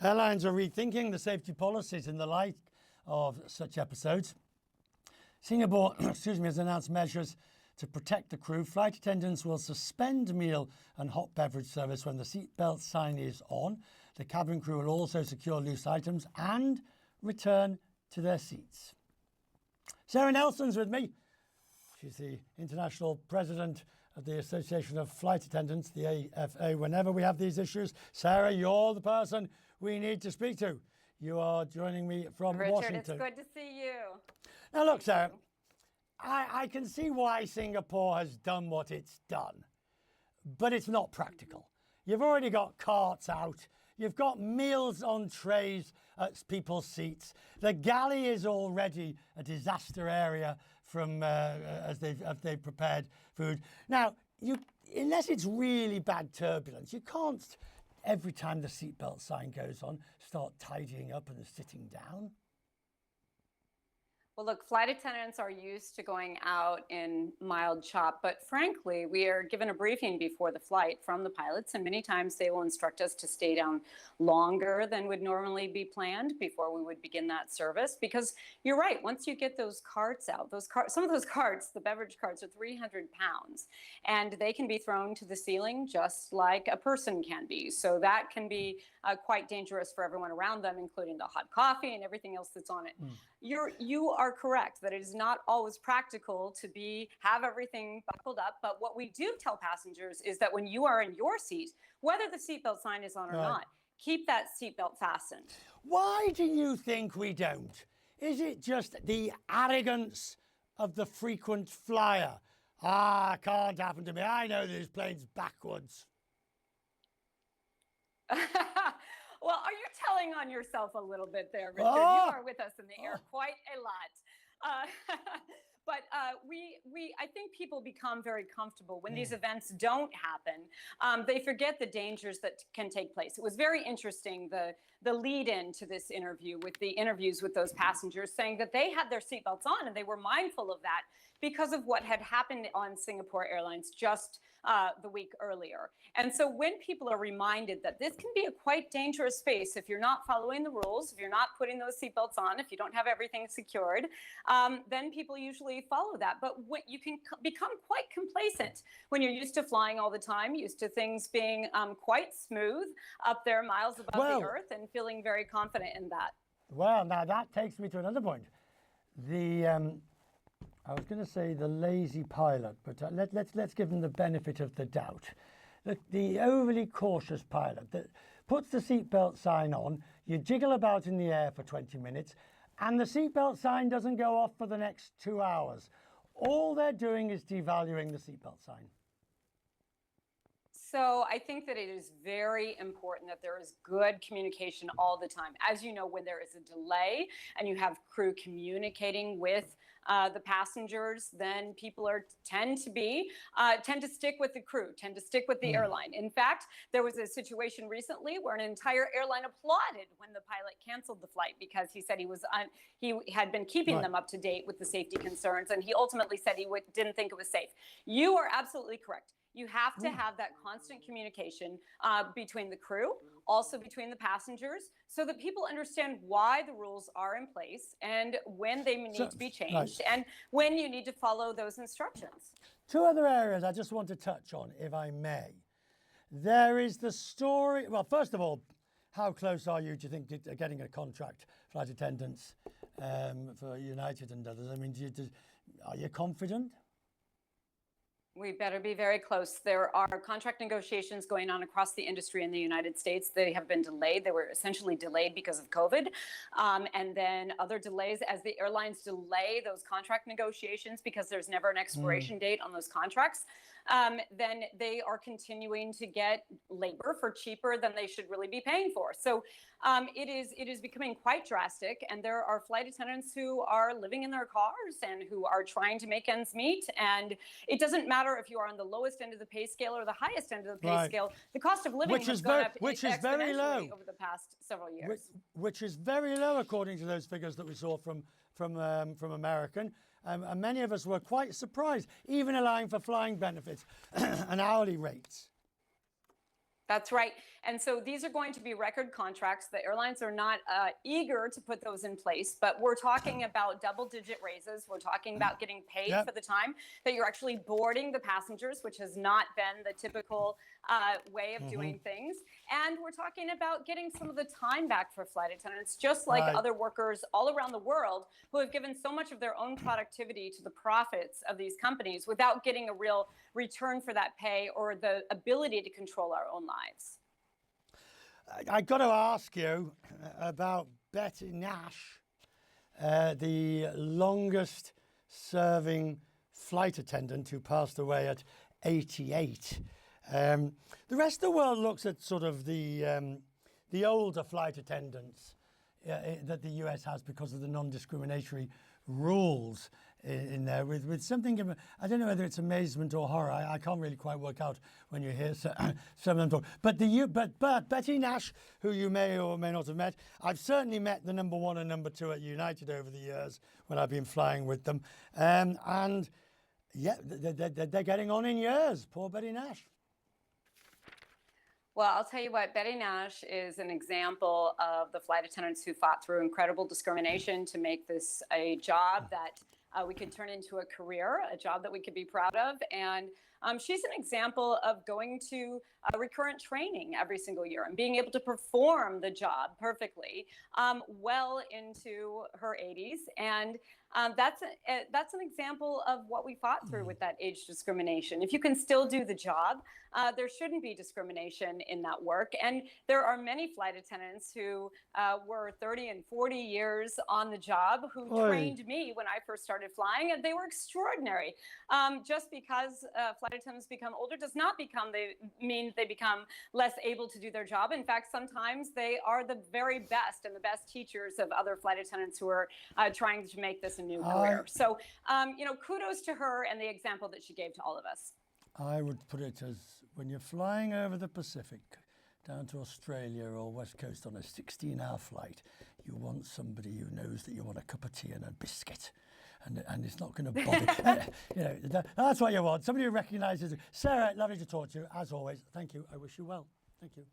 Airlines are rethinking the safety policies in the light of such episodes. Singapore has announced measures to protect the crew. Flight attendants will suspend meal and hot beverage service when the seatbelt sign is on. The cabin crew will also secure loose items and return to their seats. Sara Nelson's with me. She's the international president of the Association of Flight Attendants, the AFA. Whenever we have these issues, Sara, you're the person we need to speak to. You are joining me from Washington. Richard, it's good to see you. Now look, Sara, I can see why Singapore has done what it's done, but it's not practical. You've already got carts out. You've got meals on trays at people's seats. The galley is already a disaster area from as they've prepared food. Now, unless it's really bad turbulence, you can't, every time the seatbelt sign goes on, start tidying up and sitting down. Well, look, flight attendants are used to going out in mild chop, but frankly, we are given a briefing before the flight from the pilots, and many times they will instruct us to stay down longer than would normally be planned before we would begin that service. Because you're right, once you get those carts out, some of those carts, the beverage carts, are 300 pounds, and they can be thrown to the ceiling just like a person can be. So that can be quite dangerous for everyone around them, including the hot coffee and everything else that's on it. You are correct that it is not always practical to have everything buckled up, but what we do tell passengers is that when you are in your seat, whether the seatbelt sign is on or not, keep that seatbelt fastened. Why do you think we don't? Is it just the arrogance of the frequent flyer? Can't happen to me. I know this plane's backwards. Well, are you telling on yourself a little bit there, Richard? You are with us in the air quite a lot. But I think people become very comfortable when these events don't happen. They forget the dangers that can take place. It was very interesting, the lead-in to this interview with the interviews with those passengers saying that they had their seatbelts on and they were mindful of that because of what had happened on Singapore Airlines just the week earlier. And so when people are reminded that this can be a quite dangerous space if you're not following the rules, if you're not putting those seatbelts on, if you don't have everything secured, then people usually follow that. But you can become quite complacent when you're used to flying all the time, used to things being quite smooth up there, miles above the earth, and feeling very confident in that. Well, now that takes me to another point. I was going to say the lazy pilot, but let's give them the benefit of the doubt. The overly cautious pilot that puts the seatbelt sign on, you jiggle about in the air for 20 minutes, and the seatbelt sign doesn't go off for the next 2 hours. All they're doing is devaluing the seatbelt sign. So I think that it is very important that there is good communication all the time. As you know, when there is a delay and you have crew communicating with the passengers, then people tend to stick with the crew, tend to stick with the airline. In fact, there was a situation recently where an entire airline applauded when the pilot canceled the flight because he said he had been keeping them up to date with the safety concerns, and he ultimately said he didn't think it was safe. You are absolutely correct. You have to have that constant communication between the crew, also between the passengers, so that people understand why the rules are in place and when they need to be changed and when you need to follow those instructions. Two other areas I just want to touch on, if I may. There is the story. Well, first of all, how close are you, do you think, to getting a contract, flight attendants for United and others? I mean, are you confident? We better be very close. There are contract negotiations going on across the industry in the United States. They have been delayed. They were essentially delayed because of COVID. And then other delays as the airlines delay those contract negotiations because there's never an expiration date on those contracts. Then they are continuing to get labor for cheaper than they should really be paying for. So it is becoming quite drastic. And there are flight attendants who are living in their cars and who are trying to make ends meet. And it doesn't matter if you are on the lowest end of the pay scale or the highest end of the pay scale. The cost of living has gone up exponentially over the past several years. Which is very low according to those figures that we saw from American. And many of us were quite surprised, even allowing for flying benefits and hourly rates. That's right. And so these are going to be record contracts. The airlines are not eager to put those in place, but we're talking about double-digit raises. We're talking about getting paid for the time that you're actually boarding the passengers, which has not been the typical way of doing things. And we're talking about getting some of the time back for flight attendants, just like other workers all around the world who have given so much of their own productivity to the profits of these companies without getting a real return for that pay or the ability to control our own lives. I got to ask you about Betty Nash, the longest serving flight attendant who passed away at 88. The rest of the world looks at sort of the older flight attendants that the US has because of the non-discriminatory rules in there with something of, I don't know whether it's amazement or horror. I can't really quite work out when you hear some of them talk. But Betty Nash, who you may or may not have met, I've certainly met the number 1 and number 2 at United over the years when I've been flying with them. And yeah, they're getting on in years. Poor Betty Nash. Well, I'll tell you what, Betty Nash is an example of the flight attendants who fought through incredible discrimination to make this a job that we could turn into a career, a job that we could be proud of. And she's an example of going to recurrent training every single year and being able to perform the job perfectly well into her 80s. And that's an example of what we fought through with that age discrimination. If you can still do the job, there shouldn't be discrimination in that work. And there are many flight attendants who were 30 and 40 years on the job who trained me when I first started flying, and they were extraordinary. Just because flight attendants become older does not mean they become less able to do their job. In fact, sometimes they are the very best and the best teachers of other flight attendants who are trying to make this a new career. So, kudos to her and the example that she gave to all of us. I would put it as when you're flying over the Pacific down to Australia or West Coast on a 16-hour flight, you want somebody who knows that you want a cup of tea and a biscuit. And it's not going to bother. That's what you want. Somebody who recognises it. Sarah, lovely to talk to you, as always. Thank you. I wish you well. Thank you.